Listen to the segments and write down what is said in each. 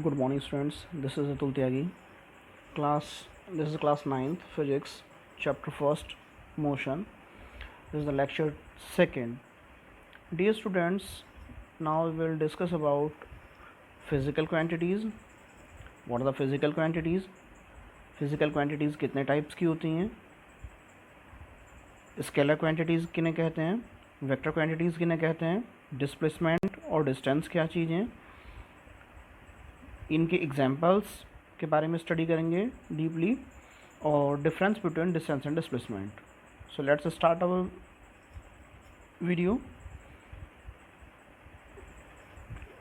Good morning, students. This is Atul Tyagi. This is class 9th physics, chapter first, motion. This is the lecture second. Dear students, now we will discuss about physical quantities. What are the physical quantities? Physical quantities कितने types की होती हैं? Scalar quantities किन्हें कहते हैं? Vector quantities किन्हें कहते हैं? Displacement और distance क्या चीज़ हैं? इनके एग्जाम्पल्स के बारे में स्टडी करेंगे डीपली और difference between distance and displacement. So let's start our video.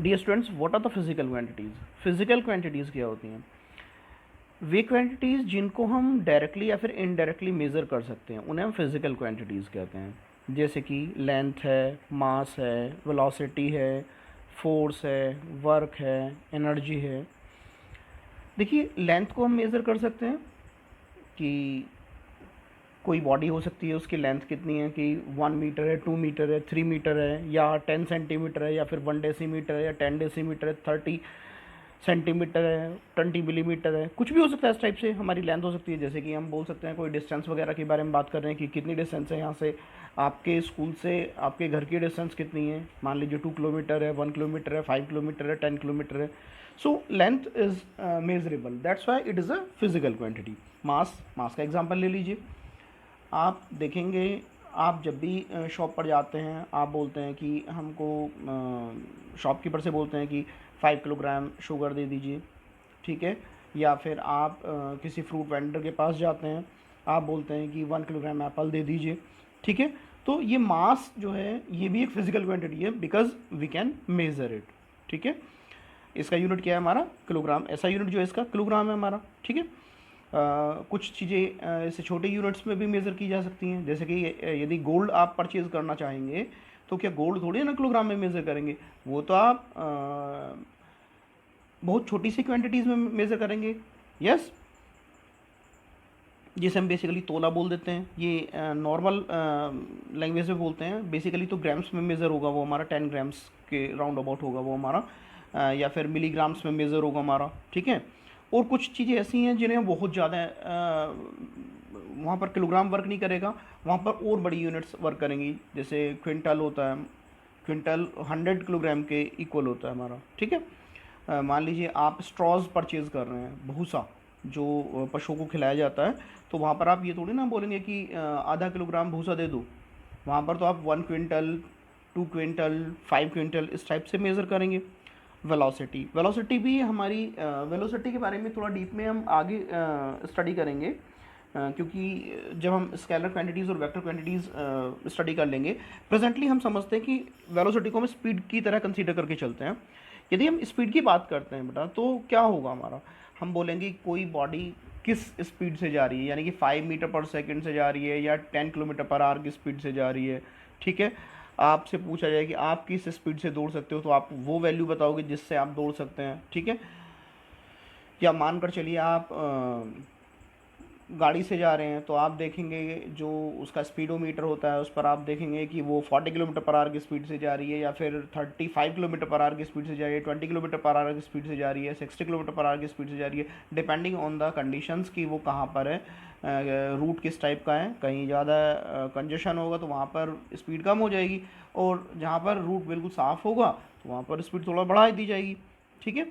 Dear students, what are the physical quantities? Physical quantities क्या होती हैं? वे क्वांटिटीज़ जिनको हम डायरेक्टली या फिर इनडायरेक्टली मेज़र कर सकते हैं उन्हें हम फिजिकल क्वांटिटीज़ कहते हैं. जैसे कि लेंथ है, मास है, वेलोसिटी है, फोर्स है, वर्क है, एनर्जी है. देखिए, लेंथ को हम मेज़र कर सकते हैं कि कोई बॉडी हो सकती है, उसकी लेंथ कितनी है कि 1 मीटर है, 2 मीटर है, 3 मीटर है, या 10 सेंटीमीटर है, या फिर 1 डेसीमीटर है, या 10 डेसीमीटर है, 30 सेंटीमीटर है, 20 मिलीमीटर है. कुछ भी हो सकता है. इस टाइप से हमारी लेंथ हो सकती है. जैसे कि हम बोल सकते हैं कोई डिस्टेंस वगैरह के बारे में बात कर रहे हैं कि कितनी डिस्टेंस है यहाँ से, आपके स्कूल से आपके घर की डिस्टेंस कितनी है. मान लीजिए 2 किलोमीटर है, 1 किलोमीटर है, 5 किलोमीटर है, 10 किलोमीटर है. So length is measurable, that's why it is a physical quantity. Mass का एग्जांपल ले लीजिए. आप देखेंगे, आप जब भी शॉप पर जाते हैं, आप बोलते हैं कि हमको शॉपकीपर से बोलते हैं कि 5 किलोग्राम शुगर दे दीजिए, ठीक है. या फिर आप किसी फ्रूट वेंडर के पास जाते हैं, आप बोलते हैं कि 1 किलोग्राम एप्पल दे दीजिए, ठीक है. तो ये मास जो है ये भी एक फिजिकल क्वांटिटी है because we can measure it, ठीक है. इसका यूनिट क्या है हमारा? किलोग्राम. ऐसा यूनिट जो है इसका किलोग्राम है हमारा, ठीक है. कुछ चीज़ें इससे छोटे यूनिट्स में भी मेज़र की जा सकती हैं. जैसे कि यदि गोल्ड आप परचेज़ करना चाहेंगे तो क्या गोल्ड थोड़ी ना किलोग्राम में मेज़र करेंगे, वो तो आप बहुत छोटी सी क्वांटिटीज़ में मेज़र करेंगे. यस, जिसे हम बेसिकली तोला बोल देते हैं. ये नॉर्मल लैंग्वेज में बोलते हैं. बेसिकली तो ग्राम्स में मेज़र होगा वो हमारा, 10 ग्राम्स के राउंड अबाउट होगा वो हमारा, या फिर मिलीग्राम्स में मेज़र होगा हमारा, ठीक है. और कुछ चीज़ें ऐसी हैं जिन्हें बहुत ज़्यादा वहाँ पर किलोग्राम वर्क नहीं करेगा, वहाँ पर और बड़ी यूनिट्स वर्क करेंगी. जैसे क्विंटल होता है, क्विंटल 100 किलोग्राम के इक्वल होता है हमारा, ठीक है. मान लीजिए आप स्ट्रॉज परचेज़ कर रहे हैं, भूसा जो पशुओं को खिलाया जाता है, तो वहाँ पर आप ये थोड़ी ना बोलेंगे कि आधा किलोग्राम भूसा दे दो. वहाँ पर तो आप 1 क्विंटल, 2 क्विंटल, 5 क्विंटल इस टाइप से मेज़र करेंगे. वेलोसिटी भी हमारी, वेलोसिटी के बारे में थोड़ा डीप में हम आगे स्टडी करेंगे, क्योंकि जब हम स्केलर क्वांटिटीज़ और वेक्टर क्वांटिटीज़ स्टडी कर लेंगे. प्रेजेंटली हम समझते हैं कि वेलोसिटी को हम स्पीड की तरह कंसीडर करके चलते हैं. यदि हम स्पीड की बात करते हैं बेटा, तो क्या होगा हमारा? हम बोलेंगे कोई बॉडी किस स्पीड से जा रही है, यानी कि 5 मीटर पर सेकंड से जा रही है या 10 किलोमीटर पर आवर की स्पीड से जा रही है, ठीक है. आपसे पूछा जाए कि आप किस स्पीड से दौड़ सकते हो, तो आप वो वैल्यू बताओगे जिससे आप दौड़ सकते हैं, ठीक है. या मानकर चलिए आप गाड़ी से जा रहे हैं, तो आप देखेंगे जो उसका स्पीडोमीटर होता है उस पर आप देखेंगे कि वो 40 किलोमीटर पर आवर की स्पीड से जा रही है, या फिर 35 किलोमीटर पर आवर की स्पीड से जा रही है, 20 किलोमीटर पर आवर की स्पीड से जा रही है, 60 किलोमीटर पर आवर की स्पीड से जा रही है, डिपेंडिंग ऑन द कंडीशंस कि वो कहाँ पर है, रूट किस टाइप का है. कहीं ज़्यादा कंजेशन होगा तो वहाँ पर स्पीड कम हो जाएगी, और जहाँ पर रूट बिल्कुल साफ़ होगा तो वहाँ पर स्पीड थोड़ा बढ़ा दी जाएगी, ठीक है.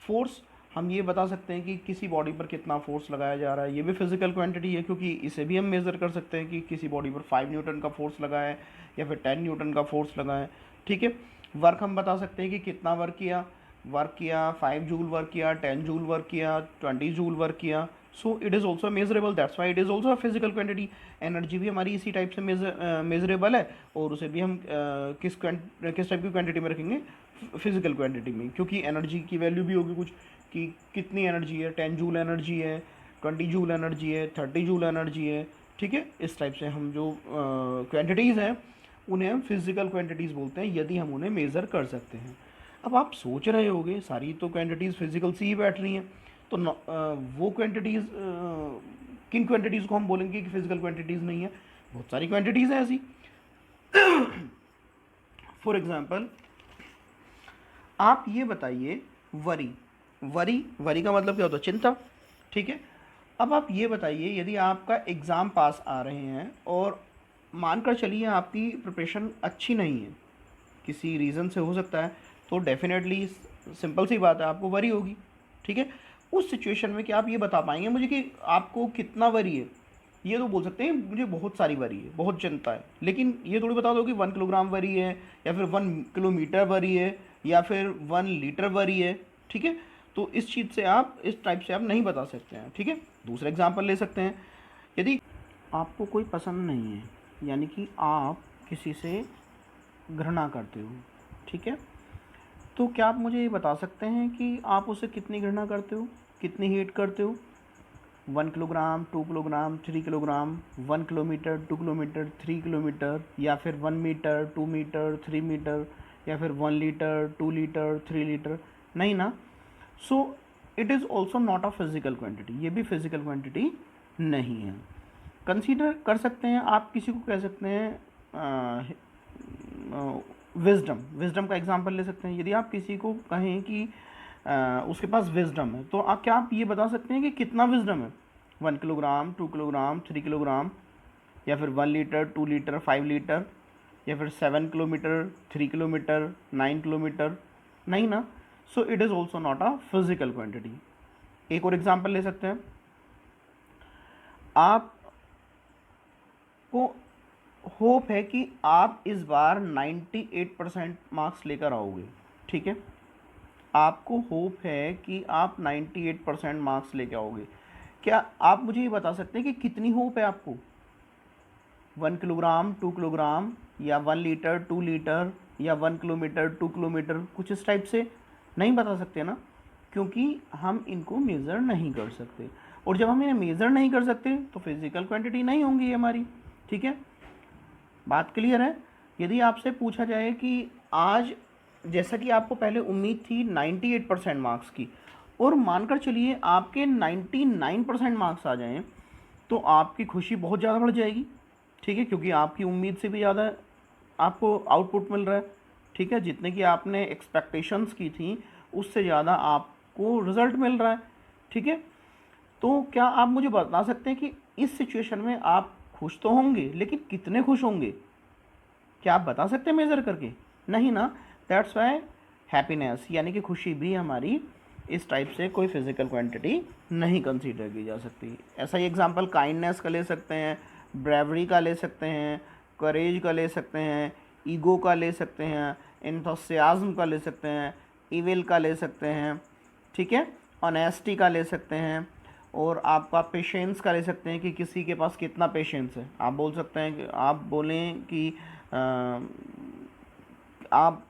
फोर्स, हम ये बता सकते हैं कि किसी बॉडी पर कितना फोर्स लगाया जा रहा है. ये भी फिजिकल क्वांटिटी है, क्योंकि इसे भी हम मेज़र कर सकते हैं कि किसी बॉडी पर 5 न्यूटन का फोर्स लगा है या फिर 10 न्यूटन का फोर्स लगा है, ठीक है. वर्क हम बता सकते हैं कि कितना वर्क किया 5 जूल वर्क किया, 10 जूल वर्क किया, 20 जूल वर्क किया. सो it is also measurable, that's why it is also a physical quantity. Energy भी हमारी इसी टाइप से मेजरेबल है, और उसे भी हम किस टाइप की क्वांटिटी में रखेंगे? फिजिकल क्वांटिटी में, क्योंकि एनर्जी की वैल्यू भी होगी कुछ कि कितनी एनर्जी है. 10 जूल एनर्जी है, 20 जूल एनर्जी है, 30 जूल एनर्जी है, ठीक है. इस टाइप से हम जो क्वांटिटीज़ हैं उन्हें हम फिजिकल क्वांटिटीज़ बोलते हैं, यदि हम उन्हें मेज़र कर सकते हैं. अब आप सोच रहे होगे सारी तो क्वांटिटीज़ फिजिकल से ही बैठ रही हैं, तो वो क्वांटिटीज़, किन क्वांटिटीज़ को हम बोलेंगे कि फिजिकल क्वांटिटीज़ नहीं है? बहुत सारी क्वांटिटीज़ हैं ऐसी. फॉर एग्ज़ाम्पल, आप ये बताइए, वरी वरी, वरी का मतलब क्या होता है? चिंता। ठीक है, अब आप ये बताइए, यदि आपका एग्ज़ाम पास आ रहे हैं और मानकर चलिए आपकी प्रिपरेशन अच्छी नहीं है, किसी रीज़न से हो सकता है, तो डेफिनेटली सिंपल सी बात है, आपको वरी होगी। ठीक है, उस सिचुएशन में क्या आप ये बता पाएंगे मुझे कि आपको कितना वरी है? ये तो बोल सकते हैं मुझे बहुत सारी वरी है, बहुत चिंता है, लेकिन ये थोड़ी बता दो कि 1 किलोग्राम वरी है, या फिर 1 किलोमीटर वरी है, या फिर 1 लीटर वरी है। ठीक है, तो इस चीज़ से आप, इस टाइप से आप नहीं बता सकते हैं। ठीक है, दूसरा एग्जाम्पल ले सकते हैं। यदि आपको कोई पसंद नहीं है, यानी कि आप किसी से घृणा करते हो, ठीक है, तो क्या आप मुझे ये बता सकते हैं कि आप उसे कितनी घृणा करते हो, कितनी हेट करते हो? 1 kilogram, 2 kilogram, 3 kilogram, 1 kilometre, 2 kilometre, 3 kilometre, या फिर 1 मीटर, 2 मीटर, 3 मीटर, या फिर 1 लीटर, 2 लीटर, 3 लीटर? नहीं ना। सो it is also not a physical quantity, ये भी फिजिकल क्वांटिटी नहीं है। कंसीडर कर सकते हैं, आप किसी को कह सकते हैं विजडम, विजडम का एग्जांपल ले सकते हैं। यदि आप किसी को कहें कि उसके पास विजडम है, तो क्या आप ये बता सकते हैं कि कितना विजडम है? 1 किलोग्राम, 2 किलोग्राम, 3 किलोग्राम, या फिर 1 लीटर, 2 लीटर, 5 लीटर, या फिर 7 किलोमीटर, 3 किलोमीटर, 9 किलोमीटर? नहीं ना। सो it is also not a physical quantity. एक और एग्जाम्पल ले सकते हैं। आपको होप है कि आप इस बार 98% मार्क्स लेकर आओगे। ठीक है, आपको होप है कि आप 98% मार्क्स लेकर आओगे। क्या आप मुझे ये बता सकते हैं कि कितनी होप है आपको? 1 किलोग्राम, 2 किलोग्राम, या 1 लीटर, 2 लीटर, या 1 किलोमीटर, 2 किलोमीटर, कुछ इस टाइप से? नहीं बता सकते ना, क्योंकि हम इनको मेज़र नहीं कर सकते, और जब हम इन्हें मेज़र नहीं कर सकते तो फिजिकल क्वांटिटी नहीं होंगी ये हमारी। ठीक है, बात क्लियर है? यदि आपसे पूछा जाए कि आज, जैसा कि आपको पहले उम्मीद थी 98% मार्क्स की, और मानकर चलिए आपके 99% मार्क्स आ जाएं, तो आपकी खुशी बहुत ज़्यादा बढ़ जाएगी। ठीक है, क्योंकि आपकी उम्मीद से भी ज़्यादा आपको आउटपुट मिल रहा है। ठीक है, जितने की आपने एक्सपेक्टेशंस की थी उससे ज़्यादा आपको रिज़ल्ट मिल रहा है। ठीक है, तो क्या आप मुझे बता सकते हैं कि इस सिचुएशन में आप खुश तो होंगे, लेकिन कितने खुश होंगे? क्या आप बता सकते हैं मेज़र करके? नहीं ना। दैट्स वाई हैप्पीनेस, यानी कि खुशी भी हमारी इस टाइप से कोई फिजिकल क्वांटिटी नहीं कंसीडर की जा सकती। ऐसा ही एग्जांपल काइंडनेस का ले सकते हैं, ब्रेवरी का ले सकते हैं, करेज का ले सकते हैं, ईगो का ले सकते हैं, एंथुसियाज्म का ले सकते हैं, इविल का ले सकते हैं। ठीक है, ऑनेस्टी का ले सकते हैं, और आपका पेशेंस का ले सकते हैं कि किसी के पास कितना पेशेंस है। आप बोल सकते हैं कि आप बोलें कि आप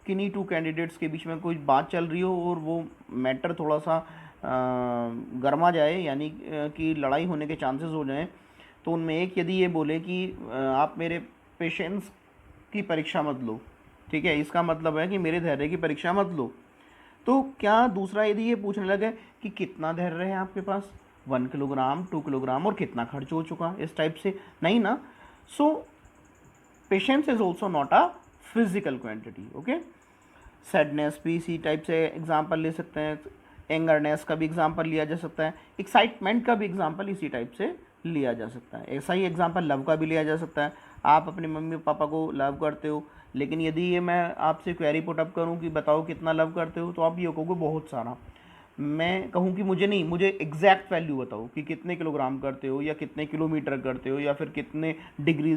किन्हीं टू कैंडिडेट्स के बीच में कोई बात चल रही हो और वो मैटर थोड़ा सा गर्मा जाए, यानी कि लड़ाई होने के चांसेस हो जाएं, तो उनमें एक यदि ये बोले कि आप मेरे पेशेंस की परीक्षा मत लो, ठीक है, इसका मतलब है कि मेरे धैर्य की परीक्षा मत लो, तो क्या दूसरा यदि ये पूछने लगे कि कितना धैर्य है आपके पास, 1 किलोग्राम, 2 किलोग्राम, और कितना खर्च हो चुका, इस टाइप से? नहीं ना। So patience is also not a physical quantity. Okay, sadness भी इसी टाइप से एग्जाम्पल ले सकते हैं, एंगरनेस का भी एग्जाम्पल लिया जा सकता है, एक्साइटमेंट का भी एग्जाम्पल इसी टाइप से लिया जा सकता है। ऐसा ही एग्जाम्पल लव का भी लिया जा सकता है। आप अपने मम्मी पापा को लव करते हो, लेकिन यदि ये मैं आपसे क्वेरी पुट अप करूँ कि बताओ कितना लव करते हो, तो आप ये कहोगे बहुत सारा। मैं कहूँ कि मुझे नहीं, मुझे एग्जैक्ट वैल्यू बताओ कि कितने किलोग्राम करते हो, या कितने किलोमीटर करते हो, या फिर कितने डिग्री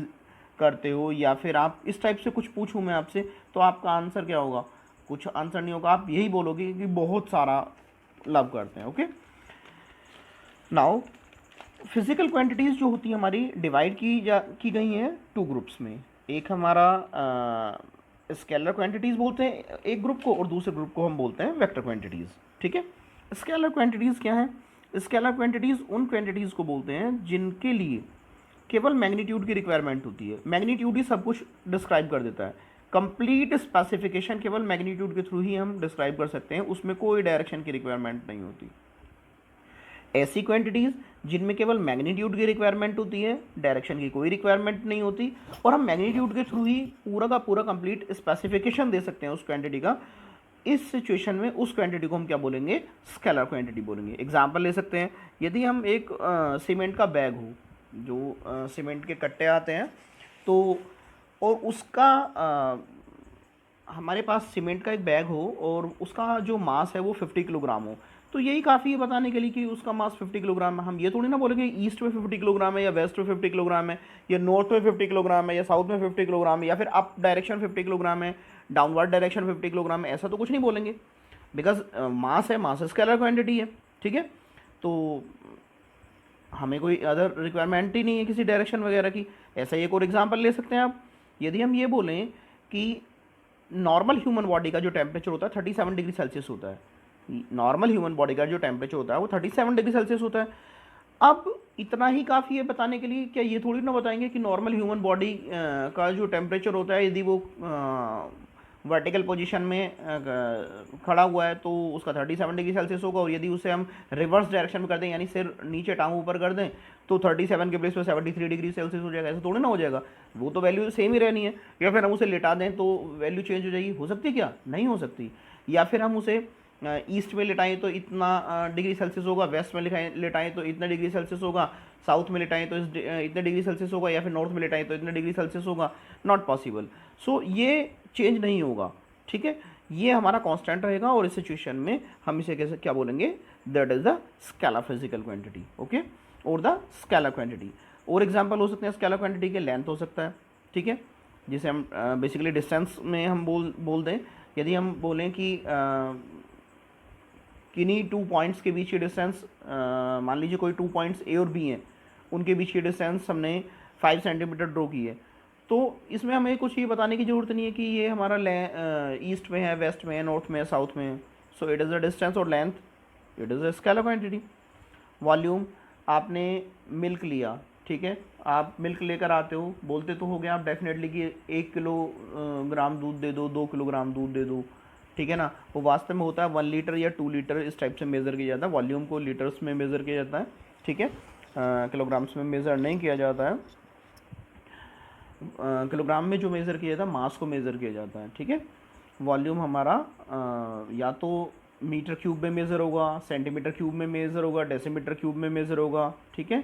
करते हो, या फिर आप इस टाइप से कुछ पूछूं मैं आपसे, तो आपका आंसर क्या होगा? कुछ आंसर नहीं होगा, आप यही बोलोगे कि बहुत सारा लव करते हैं। ओके, नाउ फिजिकल क्वांटिटीज़ जो होती है हमारी डिवाइड की गई हैं टू ग्रुप्स में। एक हमारा स्केलर क्वांटिटीज़ बोलते हैं एक ग्रुप को, और दूसरे ग्रुप को हम बोलते हैं वेक्टर क्वांटिटीज़। ठीक है, स्केलर क्वांटिटीज़ क्या हैं? स्केलर क्वांटिटीज़ उन क्वांटिटीज़ को बोलते हैं जिनके लिए केवल मैग्नीट्यूड की रिक्वायरमेंट होती है। मैग्नीट्यूड ही सब कुछ डिस्क्राइब कर देता है। कंप्लीट स्पेसिफिकेशन केवल मैग्नीट्यूड के थ्रू ही हम डिस्क्राइब कर सकते हैं, उसमें कोई डायरेक्शन की रिक्वायरमेंट नहीं होती। ऐसी क्वांटिटीज़ जिनमें केवल मैग्नीट्यूड की रिक्वायरमेंट होती है, डायरेक्शन की कोई रिक्वायरमेंट नहीं होती, और हम मैग्नीट्यूड के थ्रू ही पूरा का पूरा कंप्लीट स्पेसिफिकेशन दे सकते हैं उस क्वांटिटी का, इस सिचुएशन में उस क्वांटिटी को हम क्या बोलेंगे, स्केलर क्वांटिटी बोलेंगे। एग्जांपल ले सकते हैं, यदि हम एक सीमेंट का बैग हो, जो सीमेंट के कट्टे आते हैं, तो और उसका हमारे पास सीमेंट का एक बैग हो और उसका जो मास है वो 50 किलोग्राम हो, तो यही काफ़ी है बताने के लिए कि उसका मास 50 किलोग्राम है। हम ये थोड़ी ना बोलेंगे ईस्ट में 50 किलोग्राम है, या वेस्ट में 50 किलोग्राम है, या नॉर्थ में 50 किलोग्राम है, या साउथ में 50 किलोग्राम है, या फिर अप डायरेक्शन 50 किलोग्राम है, डाउनवर्ड डायरेक्शन 50 किलोग्राम है, ऐसा तो कुछ नहीं बोलेंगे। बिकॉज मास है, मास स्केलर क्वांटिटी है, ठीक है। तो हमें कोई अदर रिक्वायरमेंट ही नहीं है किसी डायरेक्शन वगैरह की। ऐसा ही एक और एग्जांपल ले सकते हैं आप, यदि हम ये बोलें कि नॉर्मल ह्यूमन बॉडी का जो टेम्परेचर होता है 37 डिग्री सेल्सियस होता है, नॉर्मल ह्यूमन बॉडी का जो टेम्परेचर होता है वो 37 डिग्री सेल्सियस होता है। अब इतना ही काफ़ी है बताने के लिए, क्या ये थोड़ी ना बताएंगे कि नॉर्मल ह्यूमन बॉडी का जो टेम्परेचर होता है, यदि वो वर्टिकल पोजीशन में खड़ा हुआ है तो उसका 37 डिग्री सेल्सियस होगा, और यदि उसे हम रिवर्स डायरेक्शन में कर दें, यानी सिर नीचे टांग ऊपर कर दें, तो 37 के प्लेस पे 73 डिग्री सेल्सियस हो जाएगा। ऐसा थोड़ी ना हो जाएगा, वो तो वैल्यू सेम ही रहनी है। या फिर हम उसे लेटा दें तो वैल्यू चेंज हो जाएगी, हो सकती है क्या, नहीं हो सकती। या फिर हम उसे ईस्ट में लेटाएं तो इतना डिग्री सेल्सियस होगा, वेस्ट में लेटाएं तो इतना डिग्री सेल्सियस होगा, साउथ में लेटाएं तो इतने डिग्री सेल्सियस होगा, या फिर नॉर्थ में लेटाएं तो इतने डिग्री सेल्सियस होगा, नॉट पॉसिबल। सो ये चेंज नहीं होगा, ठीक है, ये हमारा कांस्टेंट रहेगा। और इस सिचुएशन में हम इसे कैसे क्या बोलेंगे, that is the scalar physical quantity, okay, और द स्केलर क्वांटिटी। और एग्जांपल हो सकते हैं स्केलर क्वांटिटी के, लेंथ हो सकता है, ठीक है, जिसे हम बेसिकली डिस्टेंस में हम बोल दें। यदि हम बोलें कि किन्हीं 2 पॉइंट्स के बीच की डिस्टेंस, मान लीजिए कोई 2 पॉइंट्स ए और बी हैं, उनके बीच की डिस्टेंस हमने 5 सेंटीमीटर ड्रॉ की है, तो इसमें हमें कुछ ये बताने की ज़रूरत नहीं है कि ये हमारा ईस्ट में है, वेस्ट में है, नॉर्थ में है, साउथ में है। So it is the distance और length, it is a scalar quantity. Volume, आपने मिल्क लिया, ठीक है, आप मिल्क लेकर आते हो, बोलते तो हो गया आप डेफिनेटली कि 1 किलोग्राम दूध दे दो, 2 किलोग्राम दूध दे दो, ठीक है ना। वो वास्तव में होता है 1 लीटर या 2 लीटर, इस टाइप से मेज़र किया जाता है। वॉल्यूम को लीटर्स में मेज़र किया जाता है, ठीक है, किलोग्राम्स में मेज़र नहीं किया जाता है। किलोग्राम में जो मेज़र किया जाता है, मास को मेज़र किया जाता है, ठीक है। वॉल्यूम हमारा या तो मीटर क्यूब में मेज़र होगा, सेंटीमीटर क्यूब में मेज़र होगा, डेसीमीटर क्यूब में मेज़र होगा, ठीक है,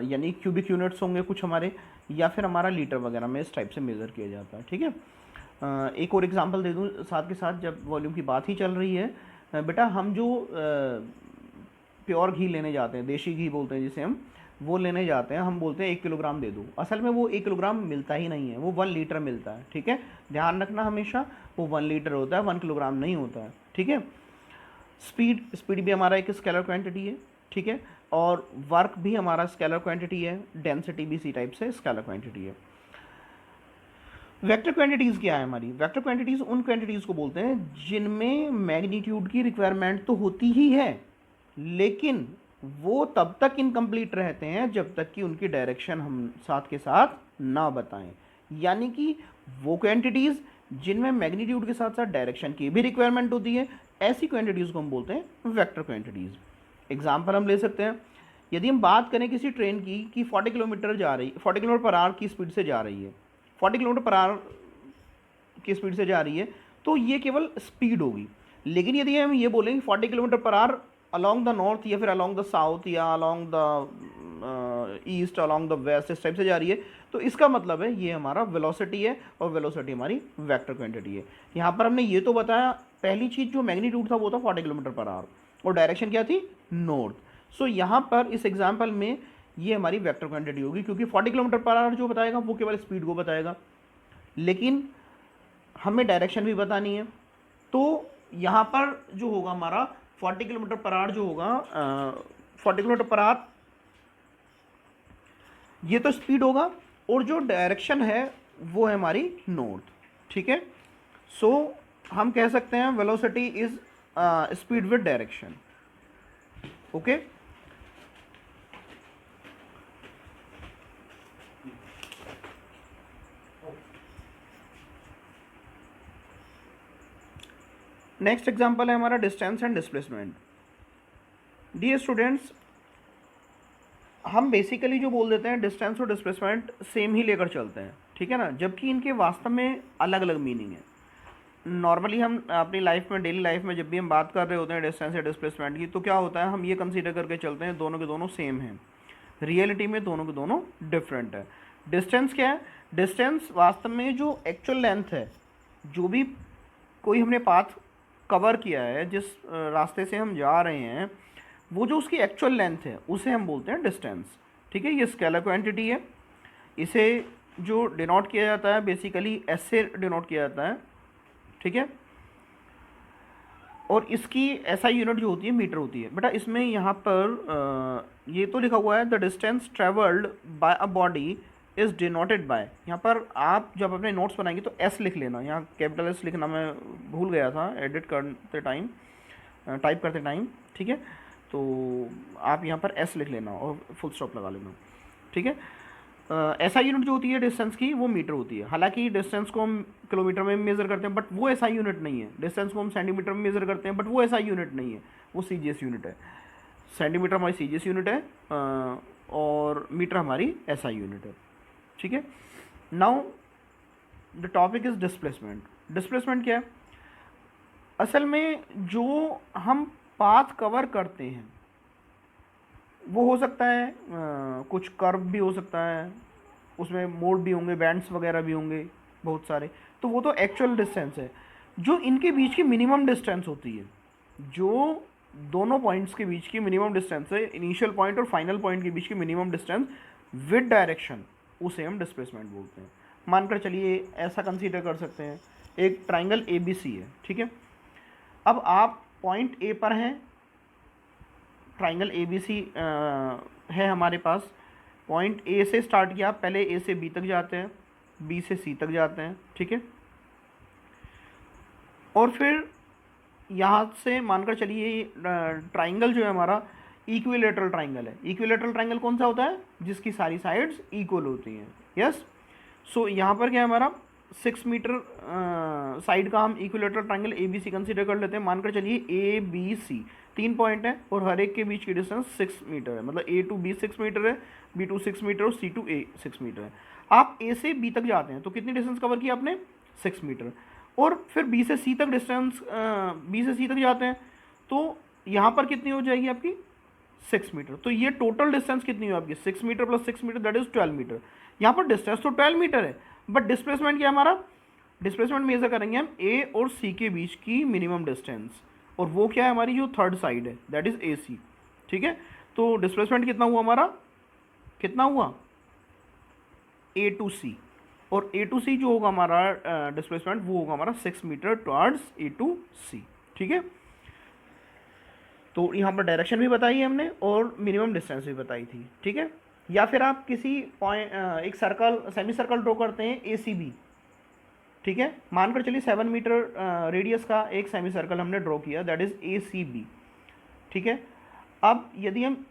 यानी क्यूबिक यूनिट्स होंगे कुछ हमारे, या फिर हमारा लीटर वगैरह में इस टाइप से मेज़र किया जाता है, ठीक है। एक और एग्जांपल दे दूं साथ के साथ, जब वॉल्यूम की बात ही चल रही है, बेटा हम जो प्योर घी लेने जाते हैं, देशी घी बोलते हैं जिसे हम, वो लेने जाते हैं, हम बोलते हैं 1 किलोग्राम दे दो। असल में वो 1 किलोग्राम मिलता ही नहीं है, वो 1 लीटर मिलता है, ठीक है, ध्यान रखना हमेशा, वो 1 लीटर होता है, 1 किलोग्राम नहीं होता है, ठीक है। स्पीड भी हमारा एक स्केलर क्वांटिटी है, ठीक है, और वर्क भी हमारा स्केलर क्वांटिटी है, डेंसिटी भी इसी टाइप से स्केलर क्वांटिटी है। वेक्टर क्वांटिटीज़ क्या है हमारी, वेक्टर क्वांटिटीज़ उन क्वांटिटीज़ को बोलते हैं जिनमें मैग्नीट्यूड की रिक्वायरमेंट तो होती ही है, लेकिन वो तब तक इनकम्प्लीट रहते हैं जब तक कि उनकी डायरेक्शन हम साथ के साथ ना बताएं। यानी कि वो क्वांटिटीज़ जिनमें मैग्नीट्यूड के साथ साथ डायरेक्शन की भी रिक्वायरमेंट होती है, ऐसी क्वांटिटीज़ को हम बोलते हैं वेक्टर क्वांटिटीज़। एग्जाम्पल हम ले सकते हैं, यदि हम बात करें किसी ट्रेन की कि 40 किलोमीटर जा रही, 40 किलोमीटर पर आवर की स्पीड से जा रही है, 40 किलोमीटर पर आवर की स्पीड से जा रही है, तो ये केवल स्पीड होगी। लेकिन यदि हम ये बोलें 40 kilometre per hour along the north, या फिर अलॉन्ग द साउथ, या along the east, along the west, इस टाइप से जा रही है, तो इसका मतलब है ये हमारा वेलोसिटी है, और वेलोसिटी हमारी वेक्टर क्वांटिटी है। यहाँ पर हमने ये तो बताया, पहली चीज़ जो मैग्नीट्यूड था वो था 40 किलोमीटर पर आवर, और डायरेक्शन क्या थी, नॉर्थ। सो यहाँ पर इस एग्जाम्पल में ये हमारी वेक्टर क्वांटिटी होगी, क्योंकि 40 किलोमीटर पर आवर जो बताएगा वो केवल स्पीड को बताएगा, लेकिन हमें डायरेक्शन भी बतानी है। तो यहाँ पर जो होगा हमारा 40 किलोमीटर पर आवर जो होगा, 40 किलोमीटर पर आवर ये तो स्पीड होगा, और जो डायरेक्शन है वो है हमारी नॉर्थ, ठीक है। सो हम कह सकते हैं velocity is speed with direction, okay. Next example है हमारा distance and displacement. Dear students, हम बेसिकली जो बोल देते हैं डिस्टेंस और डिस्प्लेसमेंट सेम ही लेकर चलते हैं, ठीक है ना, जबकि इनके वास्तव में अलग अलग मीनिंग है। नॉर्मली हम अपनी लाइफ में, डेली लाइफ में जब भी हम बात कर रहे होते हैं डिस्टेंस या डिस्प्लेसमेंट की, तो क्या होता है, हम ये कंसीडर करके चलते हैं दोनों के दोनों सेम हैं। रियलिटी में दोनों के दोनों डिफरेंट है। डिस्टेंस क्या है? डिस्टेंस वास्तव में जो एक्चुअल लेंथ है, जो भी कोई हमने पाथ कवर किया है, जिस रास्ते से हम जा रहे हैं, वो जो उसकी एक्चुअल लेंथ है उसे हम बोलते हैं डिस्टेंस। ठीक है, ये स्केलर क्वांटिटी है। इसे जो डिनोट किया जाता है बेसिकली एस से डिनोट किया जाता है। ठीक है, और इसकी एसआई यूनिट जो होती है मीटर होती है। बेटा इसमें यहाँ पर ये तो लिखा हुआ है the distance travelled by a body is denoted by. यहाँ पर आप जब अपने नोट्स बनाएंगे तो एस लिख लेना, यहाँ कैपिटल एस लिखना मैं भूल गया था एडिट करते टाइम, टाइप करते टाइम। ठीक है, तो आप यहाँ पर एस लिख लेना और फुल स्टॉप लगा लेना। ठीक है, एसआई यूनिट जो होती है डिस्टेंस की वो मीटर होती है। हालांकि डिस्टेंस को हम किलोमीटर में मेज़र करते हैं बट वो एसआई यूनिट नहीं है। डिस्टेंस को हम सेंटीमीटर में मेज़र करते हैं बट वो एसआई यूनिट नहीं है, वो सीजीएस यूनिट है। सेंटीमीटर हमारी सीजीएस यूनिट है और मीटर हमारी एसआई यूनिट है। ठीक है, now the topic is displacement. Displacement क्या है? असल में जो हम पाथ कवर करते हैं वो हो सकता है कुछ कर्व भी हो सकता है, उसमें मोड भी होंगे, बैंड्स वगैरह भी होंगे बहुत सारे, तो वो तो एक्चुअल डिस्टेंस है। जो इनके बीच की मिनिमम डिस्टेंस होती है, जो दोनों पॉइंट्स के बीच की मिनिमम डिस्टेंस है, इनिशियल पॉइंट और फाइनल पॉइंट के बीच की मिनिमम डिस्टेंस विद डायरेक्शन, उसे हम डिस्प्लेसमेंट बोलते हैं। मानकर चलिए ऐसा कंसीडर कर सकते हैं, एक ट्राइंगल ए बी सी है। ठीक है, अब आप पॉइंट ए पर हैं, ट्राइंगल ए बी सी है हमारे पास। पॉइंट ए से स्टार्ट किया, पहले ए से बी तक जाते हैं, बी से सी तक जाते हैं। ठीक है, और फिर यहाँ से मानकर चलिए ट्राइंगल जो है हमारा इक्विलेटरल ट्राइंगल है। इक्विलेटरल ट्राइंगल कौन सा होता है? जिसकी सारी साइड्स इक्वल होती हैं। यस, सो यहाँ पर क्या है हमारा 6 मीटर साइड का हम equilateral triangle A B C consider कर लेते हैं। मानकर चलिए ए बी सी 3 पॉइंट है और हर एक के बीच की डिस्टेंस 6 मीटर है, मतलब ए टू बी 6 मीटर है, बी टू 6 मीटर और सी टू ए 6 मीटर है। आप ए से बी तक जाते हैं तो कितनी डिस्टेंस कवर की आपने? 6 मीटर। और फिर बी से सी तक डिस्टेंस, बी से सी तक जाते हैं तो यहाँ पर कितनी हो जाएगी आपकी? 6 मीटर। तो ये टोटल डिस्टेंस कितनी हो आपकी? 6 metre plus 6 metre that is 12 metre. यहाँ पर डिस्टेंस तो 12 मीटर है बट डिस्प्लेसमेंट क्या है हमारा? डिस्प्लेसमेंट मेजर करेंगे हम ए और सी के बीच की मिनिमम डिस्टेंस, और वो क्या है हमारी जो थर्ड साइड है दैट इज ए सी। ठीक है, तो डिस्प्लेसमेंट कितना हुआ हमारा? कितना हुआ? ए टू सी, और ए टू सी जो होगा हमारा डिस्प्लेसमेंट वो होगा हमारा 6 मीटर टुवर्ड्स ए टू सी। ठीक है, तो यहाँ पर डायरेक्शन भी बताई है हमने और मिनिमम डिस्टेंस भी बताई थी। ठीक है, या फिर आप किसी पॉइंट एक सर्कल, सेमी सर्कल ड्रॉ करते हैं ए सी बी। ठीक है, मानकर चलिए 7 मीटर रेडियस का एक सेमी सर्कल हमने ड्रॉ किया that is A C B. ठीक है, अब यदि हम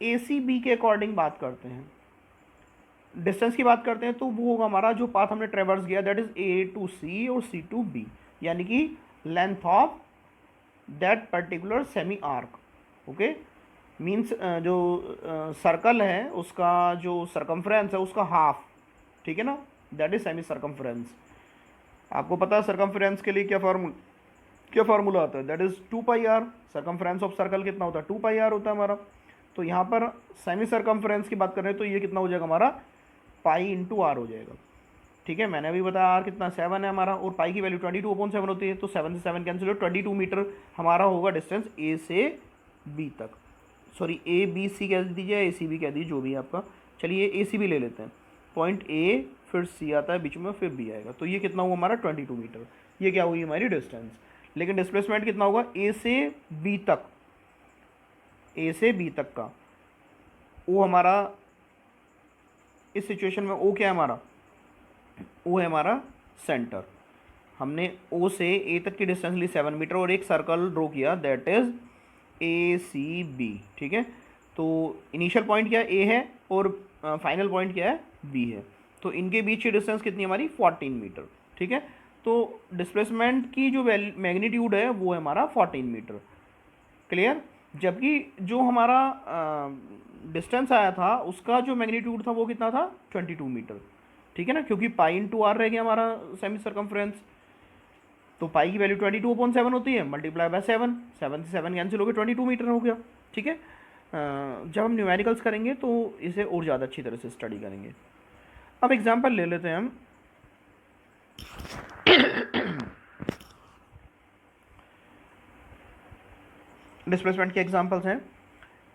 ए सी बी के अकॉर्डिंग बात करते हैं, डिस्टेंस की बात करते हैं, तो वो होगा हमारा जो पाथ हमने ट्रेवर्स किया दैट इज ए टू सी और सी टू बी, यानी कि length of that particular semi arc. Okay, means जो सर्कल है उसका जो सरकमफ्रेंस है उसका हाफ। ठीक है ना, दैट इज सेमी सरकमफ्रेंस। आपको पता है सरकमफ्रेंस के लिए क्या फार्मूला आता है? That is 2 pi R. Circumference of circle कितना होता है? 2 पाई आर होता है हमारा। तो यहाँ पर सेमी सरकमफ्रेंस की बात कर रहे हैं तो ये कितना हो जाएगा हमारा? पाई इंटू आर हो जाएगा। ठीक है, मैंने अभी बताया आर कितना 7 है हमारा, और पाई की वैल्यू 22/7 होती है, तो 7 से 7 कैंसिल हो, 22 मीटर हमारा होगा डिस्टेंस ए से बी तक। सॉरी, ए बी सी कह दीजिए, ए सी बी कह दीजिए, जो भी है आपका। चलिए ए सी बी ले लेते हैं। पॉइंट ए, फिर सी आता है बीच में, फिर बी आएगा, तो ये कितना हुआ हमारा? 22 मीटर। ये क्या हुई हमारी डिस्टेंस। लेकिन डिस्प्लेसमेंट कितना होगा? ए से बी तक, ए से बी तक का वो हमारा इस सिचुएशन में ओ क्या है हमारा? ओ है हमारा सेंटर। हमने ओ से ए तक की डिस्टेंस ली 7 मीटर और एक सर्कल ड्रॉ किया that is A C B. ठीक है, तो इनिशियल पॉइंट क्या है? ए है और फाइनल पॉइंट क्या है? बी है। तो इनके बीच की डिस्टेंस कितनी है हमारी? 14 मीटर। ठीक है, तो डिस्प्लेसमेंट की जो मैग्नीट्यूड है वो है हमारा 14 मीटर। क्लियर? जबकि जो हमारा डिस्टेंस आया था उसका जो मैग्नीट्यूड था वो कितना था? 22 मीटर। ठीक है ना, क्योंकि पाई इंटू आर रह गया हमारा सेमी सरकमफ्रेंस। तो पाई की वैल्यू 22/7 होती है, मल्टीप्लाई बाय 7, 7 से 7 कैंसिल हो गया, 22 मीटर हो गया। ठीक है, जब हम न्यूमेरिकल्स करेंगे तो इसे और ज़्यादा अच्छी तरह से स्टडी करेंगे। अब एग्जांपल ले लेते हैं हम। डिस्प्लेसमेंट के एग्जांपल्स हैं,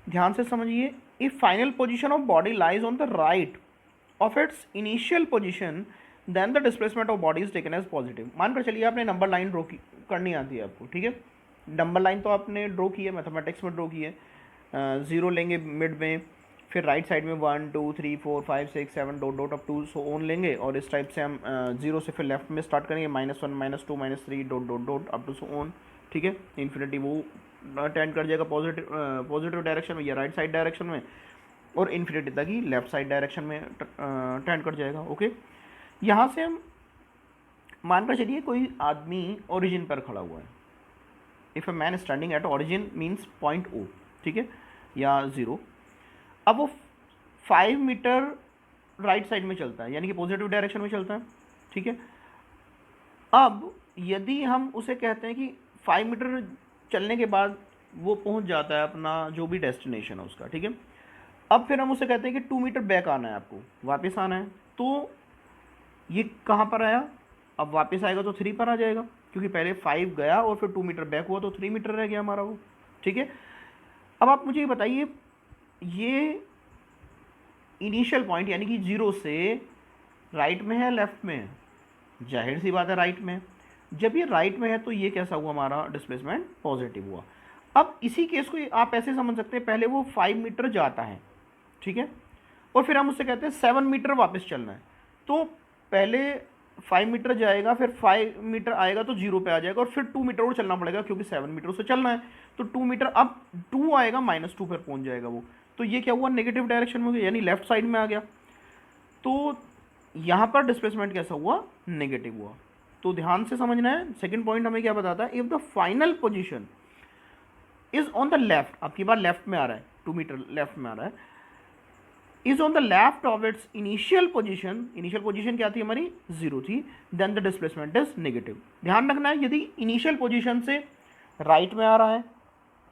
ध्यान से समझिए। If final position of body lies on the right of its initial position then the displacement of body is taken as positive. मानकर चलिए आपने नंबर लाइन ड्रॉ करनी आती है आपको, ठीक है, नंबर लाइन तो आपने ड्रॉ की है, मैथमेटिक्स में ड्रॉ की है। ज़ीरो लेंगे मिड में, फिर राइट साइड में 1 2 3 4 5 6 7 dot dot up to so on लेंगे, और इस टाइप से हम जीरो से फिर लेफ्ट में स्टार्ट करेंगे, -1 -2 -3 dot dot dot up to so on. ठीक है, इन्फिनिटी वो टेंड कर जाएगा पॉजिटिव डायरेक्शन में या राइट साइड डायरेक्शन में, और इन्फिनिटी तक ही लेफ्ट साइड डायरेक्शन में टेंड कर जाएगा। ओके, यहाँ से हम मानकर चलिए कोई आदमी ओरिजिन पर खड़ा हुआ है। If a man standing at origin means point O, ठीक है, या 0। अब वो 5 मीटर राइट साइड में चलता है, यानी कि पॉजिटिव डायरेक्शन में चलता है। ठीक है, अब यदि हम उसे कहते हैं कि 5 मीटर चलने के बाद वो पहुंच जाता है अपना जो भी डेस्टिनेशन है उसका, ठीक है, अब फिर हम उसे कहते हैं कि 2 मीटर बैक आना है, आपको वापस आना है, तो ये कहाँ पर आया, अब वापस आएगा तो 3 पर आ जाएगा, क्योंकि पहले 5 गया और फिर 2 मीटर बैक हुआ तो 3 मीटर रह गया हमारा वो। ठीक है, अब आप मुझे ये बताइए, ये इनिशियल पॉइंट यानी कि 0 से राइट में है लेफ्ट में है, जाहिर सी बात है राइट में। जब ये राइट में है तो ये कैसा हुआ, हमारा डिस्प्लेसमेंट पॉजिटिव हुआ। अब इसी केस को आप ऐसे समझ सकते हैं, पहले वो 5 मीटर जाता है, ठीक है, और फिर हम उससे कहते हैं 7 मीटर वापस चलना है, तो पहले 5 मीटर जाएगा, फिर 5 मीटर आएगा तो 0 पे आ जाएगा, और फिर 2 मीटर और चलना पड़ेगा क्योंकि 7 मीटर उसे चलना है, तो 2 मीटर, अब 2 आएगा -2 पर पहुंच जाएगा वो, तो ये क्या हुआ, नेगेटिव डायरेक्शन में हो गया, यानी लेफ्ट साइड में आ गया। तो यहाँ पर डिस्प्लेसमेंट कैसा हुआ, नेगेटिव हुआ। तो ध्यान से समझना है, सेकंड पॉइंट हमें क्या बताता है, if the final position is on the left, आपकी बार लेफ्ट में आ रहा है, 2 मीटर लेफ्ट में आ रहा है, is on the left of its initial position, initial position क्या थी हमारी, 0 थी, then the displacement is negative. ध्यान रखना है, यदि इनिशियल पोजीशन से राइट में आ रहा है,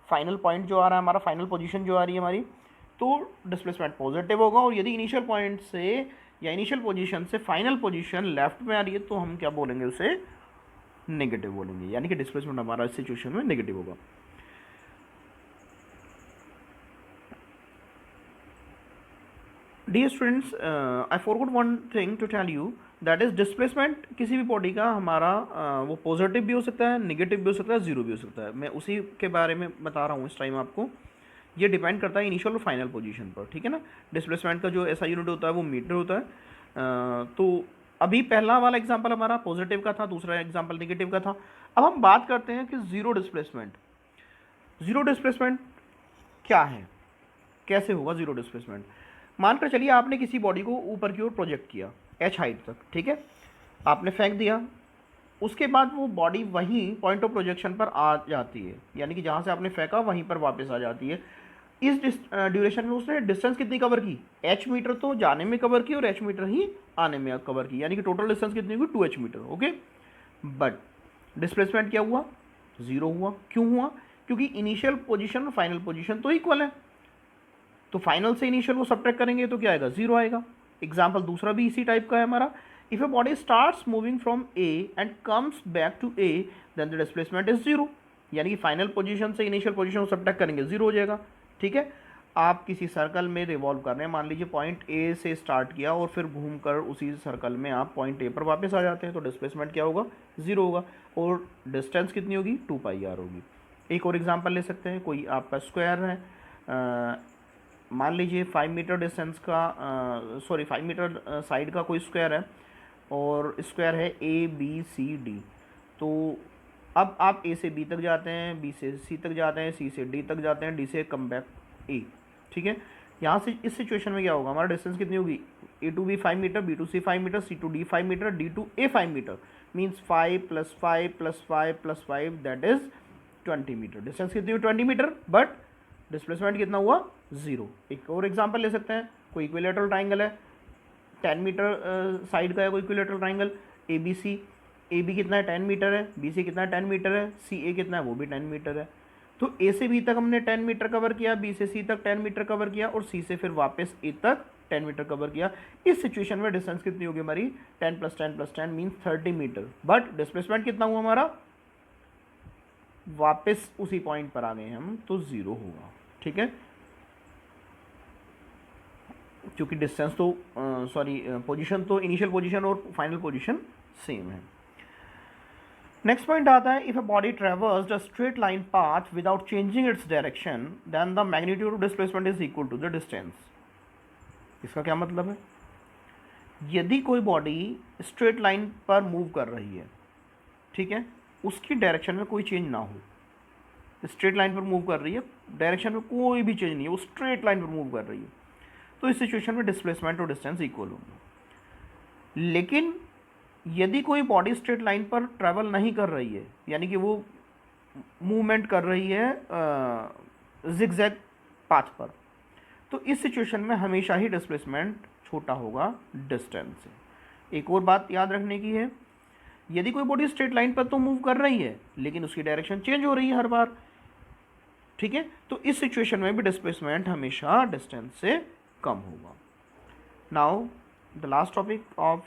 फाइनल पॉइंट जो आ रहा है हमारा, फाइनल पोजीशन जो आ रही है हमारी, तो डिस्प्लेसमेंट पॉजिटिव होगा, और यदि इनिशियल पॉइंट से या इनिशियल पोजीशन से फाइनल पोजीशन लेफ्ट में आ रही है तो हम क्या बोलेंगे, उसे नेगेटिव बोलेंगे, यानी कि डिस्प्लेसमेंट हमारा इस सिचुएशन में नेगेटिव होगा। Dear students, I forgot one thing to tell you, that is displacement किसी भी बॉडी का हमारा वो पॉजिटिव भी हो सकता है, नेगेटिव भी हो सकता है, 0 भी हो सकता है। मैं उसी के बारे में बता रहा हूँ इस टाइम आपको। ये डिपेंड करता है इनिशियल और फाइनल पोजीशन पर, ठीक है ना। डिस्प्लेसमेंट का जो ऐसा यूनिट होता है वो मीटर होता है। तो अभी पहला वाला एग्जांपल हमारा पॉजिटिव का था, दूसरा एग्जांपल नेगेटिव का था। अब हम बात करते हैं कि ज़ीरो डिस्प्लेसमेंट। ज़ीरो डिस्प्लेसमेंट क्या है, कैसे होगा ज़ीरो डिस्प्लेसमेंट। मानकर चलिए आपने किसी बॉडी को ऊपर की ओर प्रोजेक्ट किया h हाइट तक, ठीक है, आपने फेंक दिया, उसके बाद वो बॉडी वहीं पॉइंट ऑफ प्रोजेक्शन पर आ जाती है, यानी कि जहाँ से आपने फेंका वहीं पर वापस आ जाती है। इस ड्यूरेशन में उसने डिस्टेंस कितनी कवर की, h मीटर तो जाने में कवर की और h मीटर ही आने में कवर की, यानी कि टोटल डिस्टेंस कितनी हुई, 2h metre. Okay, but displacement क्या हुआ, 0 हुआ। क्यों हुआ, क्योंकि इनिशियल पोजीशन और फाइनल पोजीशन तो इक्वल है, तो फाइनल से इनिशियल को सब्ट्रैक्ट करेंगे तो क्या आएगा, 0 आएगा। एग्जाम्पल दूसरा भी इसी टाइप का है हमारा। If a body starts moving from A and comes back to A then the displacement is 0, यानी कि फाइनल पोजीशन से इनिशियल पोजीशन को सब्ट्रैक्ट करेंगे 0 हो जाएगा। ठीक है, आप किसी सर्कल में रिवॉल्व कर रहे हैं, मान लीजिए पॉइंट ए से स्टार्ट किया और फिर घूमकर उसी सर्कल में आप पॉइंट ए पर वापस आ जाते हैं, तो डिस्प्लेसमेंट क्या होगा, 0 होगा, और डिस्टेंस कितनी होगी, 2πr होगी। एक और एग्जांपल ले सकते हैं, कोई आपका स्क्वायर है, मान लीजिए 5 मीटर डिस्टेंस का 5 मीटर साइड का कोई स्क्वायर है, और स्क्वायर है ABCD। तो अब आप A से B तक जाते हैं, B से C तक जाते हैं, C से D तक जाते हैं, D से कम बैक A। ठीक है, यहाँ से इस सिचुएशन में क्या होगा, हमारा डिस्टेंस कितनी होगी, A to B 5 metre, B to C 5 metre, C to D 5 metre, D to A 5 metre, means 5 + 5 + 5 + 5 that is 20 metre. Distance कितनी हुई, 20 मीटर, बट डिस्प्लेसमेंट कितना हुआ, 0। एक और एग्जांपल ले सकते हैं, कोई इक्विलेटरल ट्राइंगल है, 10 मीटर साइड का है कोई equilateral triangle ABC, A B कितना है 10 मीटर है, बी सी कितना है 10 मीटर है, सी ए कितना है वो भी 10 मीटर है। तो ए से बी तक हमने 10 मीटर कवर किया, बी से सी तक 10 मीटर कवर किया और सी से फिर वापस ए तक 10 मीटर कवर किया। इस सिचुएशन में डिस्टेंस कितनी होगी हमारी 10 + 10 + 10 मीन्स 30 मीटर। बट डिस्प्लेसमेंट कितना हुआ हमारा, वापस उसी पॉइंट पर आ गए हम, तो 0 होगा। ठीक है, क्योंकि डिस्टेंस तो पोजीशन तो इनिशियल पोजीशन और फाइनल पोजीशन सेम है। नेक्स्ट पॉइंट आता है, if a body traversed a straight line path without changing its direction then the magnitude of displacement is equal to the distance. इसका क्या मतलब है, यदि कोई बॉडी स्ट्रेट लाइन पर मूव कर रही है, ठीक है, उसकी डायरेक्शन में कोई चेंज ना हो, स्ट्रेट लाइन पर मूव कर रही है, डायरेक्शन में कोई भी चेंज नहीं है, वो स्ट्रेट लाइन पर मूव कर रही है, तो इस सिचुएशन में डिस्प्लेसमेंट और डिस्टेंस इक्वल होंगे। लेकिन यदि कोई बॉडी स्ट्रेट लाइन पर ट्रैवल नहीं कर रही है, यानी कि वो मूवमेंट कर रही है जिगजैग पाथ पर, तो इस सिचुएशन में हमेशा ही डिस्प्लेसमेंट छोटा होगा डिस्टेंस से। एक और बात याद रखने की है, यदि कोई बॉडी स्ट्रेट लाइन पर तो मूव कर रही है लेकिन उसकी डायरेक्शन चेंज हो रही है हर बार, ठीक है, तो इस सिचुएशन में भी डिस्प्लेसमेंट हमेशा डिस्टेंस से कम होगा। Now the last topic of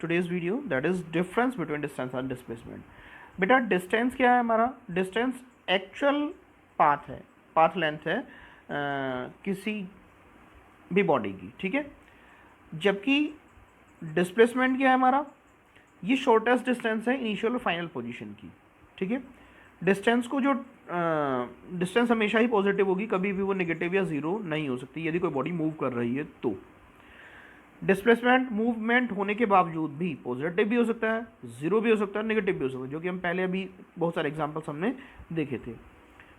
today's video, that is difference between distance and displacement। बेटा डिस्टेंस क्या है हमारा, डिस्टेंस एक्चुअल पाथ है, पाथ लेंथ है किसी भी बॉडी की, ठीक है, जबकि डिस्प्लेसमेंट क्या है हमारा, ये शॉर्टेस्ट डिस्टेंस है इनिशियल और फाइनल पोजीशन की। ठीक है, डिस्टेंस को जो डिस्टेंस हमेशा ही पॉजिटिव होगी, कभी भी वो नेगेटिव या ज़ीरो नहीं हो सकती यदि कोई बॉडी मूव कर रही है। तो डिस्प्लेसमेंट मूवमेंट होने के बावजूद भी पॉजिटिव भी हो सकता है, ज़ीरो भी हो सकता है, नेगेटिव भी हो सकता है, जो कि हम पहले अभी बहुत सारे एग्जांपल्स हमने देखे थे।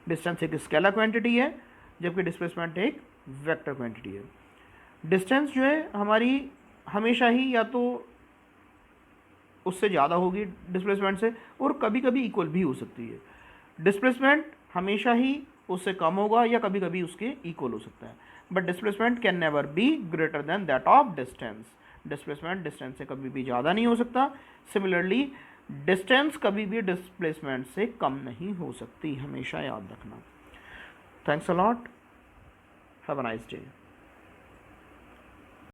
डिस्टेंस एक स्केलर क्वांटिटी है जबकि डिस्प्लेसमेंट एक वेक्टर क्वांटिटी है। डिस्टेंस जो है हमारी हमेशा ही या तो उससे ज़्यादा होगी डिस्प्लेसमेंट से, और कभी कभी इक्वल भी हो सकती है। डिस्प्लेसमेंट हमेशा ही उससे कम होगा या कभी कभी उसके इक्वल हो सकता है, but displacement can never be greater than that of distance. Displacement distance से कभी भी ज़्यादा नहीं हो सकता। सिमिलरली डिस्टेंस कभी भी डिस्प्लेसमेंट से कम नहीं हो सकती, हमेशा याद रखना। Thanks a lot, have a nice day.